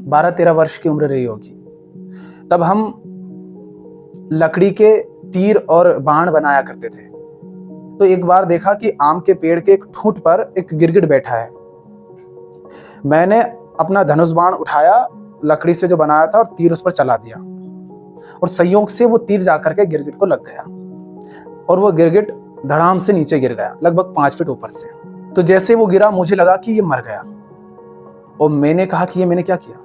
12-13 वर्ष की उम्र रही होगी। तब हम लकड़ी के तीर और बाण बनाया करते थे। तो एक बार देखा कि आम के पेड़ के एक ठूंठ पर एक गिरगिट बैठा है। मैंने अपना धनुष बाण उठाया, लकड़ी से जो बनाया था, और तीर उस पर चला दिया, और संयोग से वो तीर जाकर के गिरगिट को लग गया और वो गिरगिट धड़ाम से नीचे गिर गया, लगभग 5 फीट ऊपर से। तो जैसे वो गिरा, मुझे लगा कि ये मर गया, और मैंने कहा कि ये मैंने क्या किया।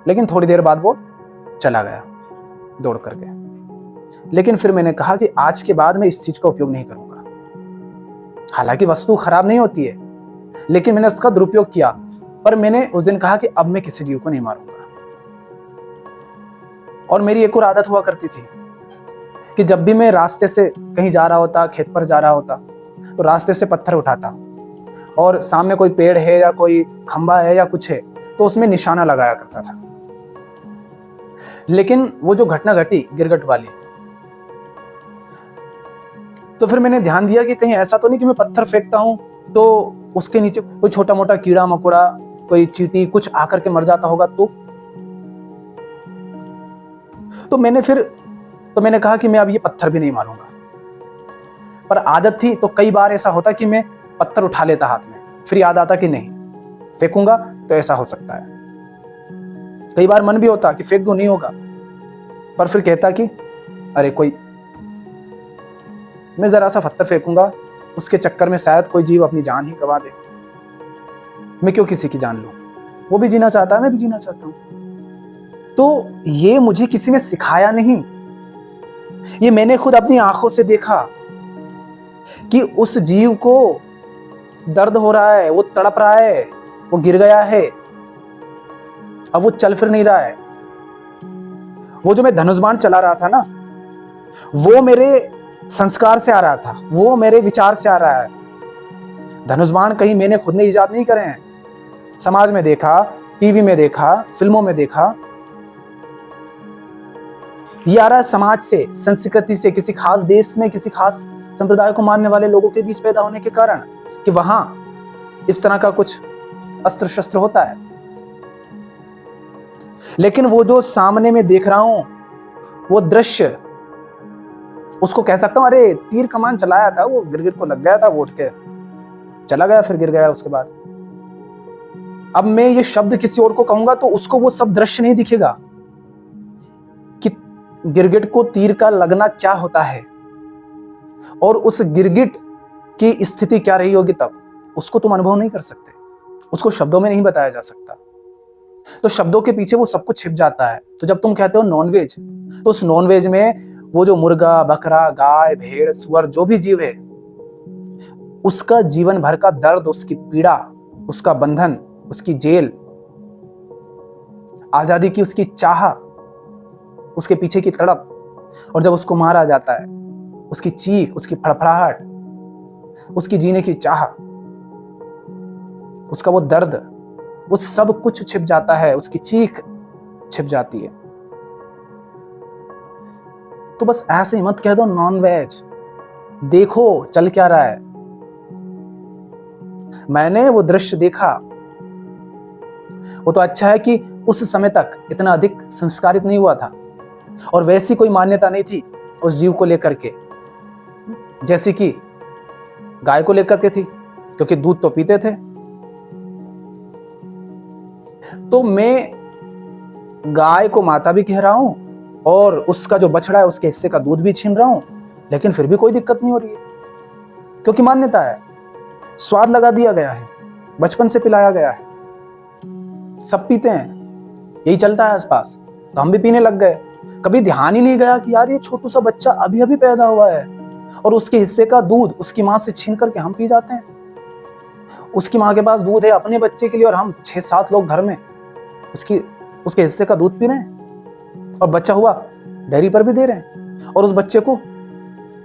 लेकिन थोड़ी देर बाद वो चला गया दौड़ करके। लेकिन फिर मैंने कहा कि आज के बाद मैं इस चीज का उपयोग नहीं करूंगा। हालांकि वस्तु खराब नहीं होती है, लेकिन मैंने उसका दुरुपयोग किया। पर मैंने उस दिन कहा कि अब मैं किसी जीव को नहीं मारूंगा। और मेरी एक और आदत हुआ करती थी कि जब भी मैं रास्ते से कहीं जा रहा होता, खेत पर जा रहा होता, तो रास्ते से पत्थर उठाता, और सामने कोई पेड़ है या कोई खंबा है या कुछ है, तो उसमें निशाना लगाया करता था। लेकिन वो जो घटना घटी गिरगिट वाली, तो फिर मैंने ध्यान दिया कि कहीं ऐसा तो नहीं कि मैं पत्थर फेंकता हूं तो उसके नीचे कोई छोटा मोटा कीड़ा मकोड़ा, कोई चींटी कुछ आकर के मर जाता होगा। तो मैंने कहा कि मैं अब ये पत्थर भी नहीं मारूंगा। पर आदत थी, तो कई बार ऐसा होता कि मैं पत्थर उठा लेता हाथ में, फिर याद आता कि नहीं, फेंकूंगा तो ऐसा हो सकता है। कई बार मन भी होता कि फेंक दूं, नहीं होगा, पर फिर कहता कि अरे कोई, मैं जरा सा पत्थर फेंकूंगा, उसके चक्कर में शायद कोई जीव अपनी जान ही गवा दे। मैं क्यों किसी की जान लूं? वो भी जीना चाहता है, मैं भी जीना चाहता हूं। तो ये मुझे किसी ने सिखाया नहीं, ये मैंने खुद अपनी आंखों से देखा कि उस जीव को दर्द हो रहा है, वो तड़प रहा है, वो गिर गया है, अब वो चल फिर नहीं रहा है। वो जो मैं धनुष बाण चला रहा था ना, वो मेरे संस्कार से आ रहा था, वो मेरे विचार से आ रहा है। धनुष बाण कहीं मैंने खुद ने इजाद नहीं करे हैं। समाज में देखा, टीवी में देखा, फिल्मों में देखा, ये आ रहा है समाज से, संस्कृति से, किसी खास देश में किसी खास संप्रदाय को मानने वाले लोगों के बीच पैदा होने के कारण, कि वहां इस तरह का कुछ अस्त्र शस्त्र होता है। लेकिन वो जो सामने में देख रहा हूं, वो दृश्य, उसको कह सकता हूं अरे तीर कमान चलाया था, वो गिरगिट को लग गया था, वो उठ के चला गया, फिर गिर गया उसके बाद। अब मैं ये शब्द किसी और को कहूंगा तो उसको वो सब दृश्य नहीं दिखेगा कि गिरगिट को तीर का लगना क्या होता है, और उस गिरगिट की स्थिति क्या रही होगी तब, उसको तुम अनुभव नहीं कर सकते, उसको शब्दों में नहीं बताया जा सकता। तो शब्दों के पीछे वो सब कुछ छिप जाता है। तो जब तुम कहते हो नॉनवेज, तो उस नॉनवेज में वो जो मुर्गा, बकरा, गाय, भेड़, सुअर, जो भी जीव है, उसका जीवन भर का दर्द, उसकी पीड़ा, उसका बंधन, उसकी जेल, आजादी की उसकी चाह, उसके पीछे की तड़प, और जब उसको मारा जाता है, उसकी चीख, उसकी फड़फड़ाहट, उसकी जीने की चाह, उसका वो दर्द, वो सब कुछ छिप जाता है, उसकी चीख छिप जाती है। तो बस ऐसे ही मत कह दो नॉन वेज, देखो चल क्या रहा है। मैंने वो दृश्य देखा। वो तो अच्छा है कि उस समय तक इतना अधिक संस्कारित नहीं हुआ था, और वैसी कोई मान्यता नहीं थी उस जीव को लेकर के, जैसी कि गाय को लेकर के थी, क्योंकि दूध तो पीते थे। तो मैं गाय को माता भी कह रहा हूं, और उसका जो बछड़ा है उसके हिस्से का दूध भी छीन रहा हूं, लेकिन फिर भी कोई दिक्कत नहीं हो रही है, क्योंकि मान्यता है, स्वाद लगा दिया गया है, बचपन से पिलाया गया है, सब पीते हैं, यही चलता है आसपास, तो हम भी पीने लग गए। कभी ध्यान ही नहीं गया कि यार ये छोटू सा बच्चा अभी अभी पैदा हुआ है, और उसके हिस्से का दूध उसकी मां से छीन करके हम पी जाते हैं। उसकी मां के पास दूध है अपने बच्चे के लिए, और हम 6-7 लोग घर में उसके हिस्से का दूध पी रहे हैं, और बच्चा हुआ डेयरी पर भी दे रहे हैं, और उस बच्चे को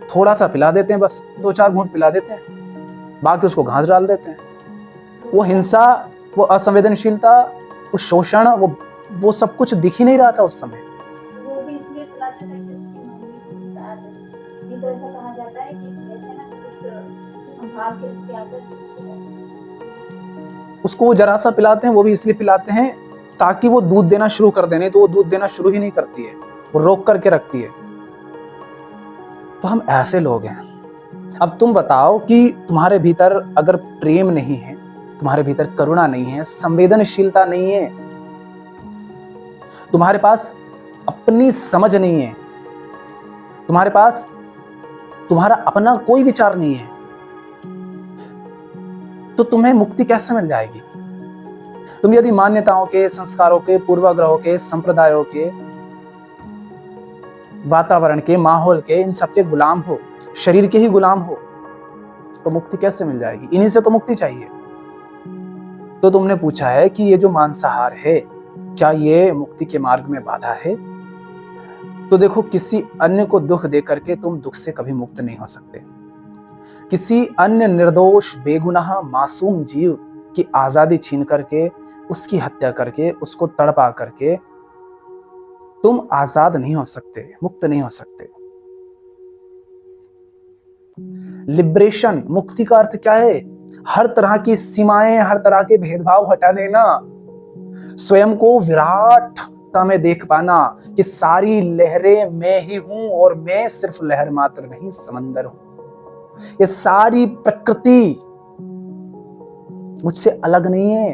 थोड़ा सा पिला देते हैं, बस 2-4 घूंट पिला देते हैं, बाकी उसको घास डाल देते हैं। वो हिंसा, वो असंवेदनशीलता, वो शोषण, वो सब कुछ दिख ही नहीं रहा था उस समय। वो भी इसलिए पिलाते थे कि उसकी मम्मी बता दे। नहीं तो ऐसा कहा जाता है कि ऐसे ना कुछ से संभाल के रखते आते। उसको वो जरा सा पिलाते हैं, वो भी इसलिए पिलाते हैं ताकि वो दूध देना शुरू कर दे, नहीं तो वो दूध देना शुरू ही नहीं करती है, वो रोक करके रखती है। तो हम ऐसे लोग हैं। अब तुम बताओ कि तुम्हारे भीतर अगर प्रेम नहीं है, तुम्हारे भीतर करुणा नहीं है, संवेदनशीलता नहीं है, तुम्हारे पास अपनी समझ नहीं है, तुम्हारे पास तुम्हारा अपना कोई विचार नहीं है, तो तुम्हें मुक्ति कैसे मिल जाएगी? तुम यदि मान्यताओं के, संस्कारों के, पूर्वाग्रहों के, संप्रदायों के, वातावरण के, माहौल के, इन सबके गुलाम हो, शरीर के ही गुलाम हो, तो मुक्ति कैसे मिल जाएगी? इन्हीं से तो मुक्ति चाहिए। तो तुमने पूछा है कि ये जो मांसाहार है, क्या ये मुक्ति के मार्ग में बाधा है? तो देखो, किसी अन्य को दुख दे करके तुम दुख से कभी मुक्त नहीं हो सकते। किसी अन्य निर्दोष, बेगुनाह, मासूम जीव की आजादी छीन करके, उसकी हत्या करके, उसको तड़पा करके तुम आजाद नहीं हो सकते, मुक्त नहीं हो सकते। लिबरेशन, मुक्ति का अर्थ क्या है? हर तरह की सीमाएं, हर तरह के भेदभाव हटा देना, स्वयं को विराटता में देख पाना कि सारी लहरें मैं ही हूं और मैं सिर्फ लहर मात्र नहीं, समंदर हूं। ये सारी प्रकृति मुझसे अलग नहीं है।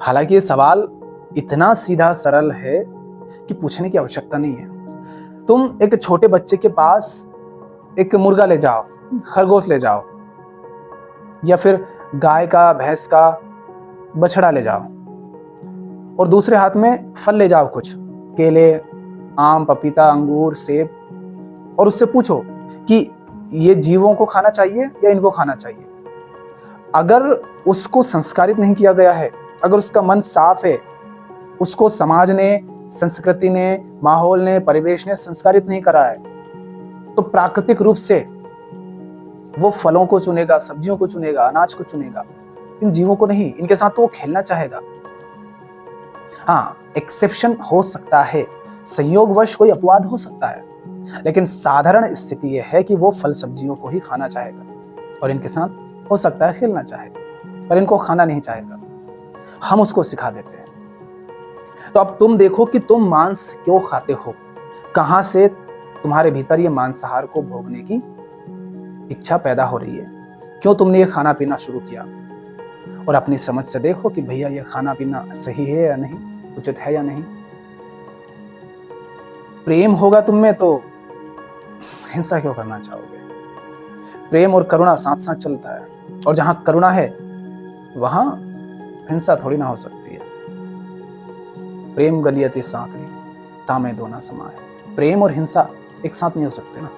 हालांकि ये सवाल इतना सीधा सरल है कि पूछने की आवश्यकता नहीं है। तुम एक छोटे बच्चे के पास एक मुर्गा ले जाओ, खरगोश ले जाओ, या फिर गाय का, भैंस का बछड़ा ले जाओ, और दूसरे हाथ में फल ले जाओ, कुछ केले, आम, पपीता, अंगूर, सेब, और उससे पूछो कि ये जीवों को खाना चाहिए या इनको खाना चाहिए। अगर उसको संस्कारित नहीं किया गया है, अगर उसका मन साफ है, उसको समाज ने, संस्कृति ने, माहौल ने, परिवेश ने संस्कारित नहीं करा है, तो प्राकृतिक रूप से वो फलों को चुनेगा, सब्जियों को चुनेगा, अनाज को चुनेगा, इन जीवों को नहीं। इनके साथ तो वो खेलना चाहेगा। हाँ, एक्सेप्शन हो सकता है, संयोगवश कोई अपवाद हो सकता है, लेकिन साधारण स्थिति यह है कि वो फल सब्जियों को ही खाना चाहेगा और इनके साथ हो सकता है खेलना चाहेगा, पर इनको खाना नहीं चाहेगा। हम उसको सिखा देते हैं। तो अब तुम देखो कि तुम मांस क्यों खाते हो, कहां से तुम्हारे भीतर ये मांसाहार को भोगने की इच्छा पैदा हो रही है, क्यों तुमने ये खाना पीना शुरू किया। और अपनी समझ से देखो कि भैया ये खाना पीना सही है या नहीं, उचित है या नहीं। प्रेम होगा तुम में तो हिंसा क्यों करना चाहोगे? प्रेम और करुणा साथ साथ चलता है, और जहां करुणा है वहां हिंसा थोड़ी ना हो सकती है। प्रेम गलियति सांकली तामे दो ना समाए। प्रेम और हिंसा एक साथ नहीं हो सकते ना।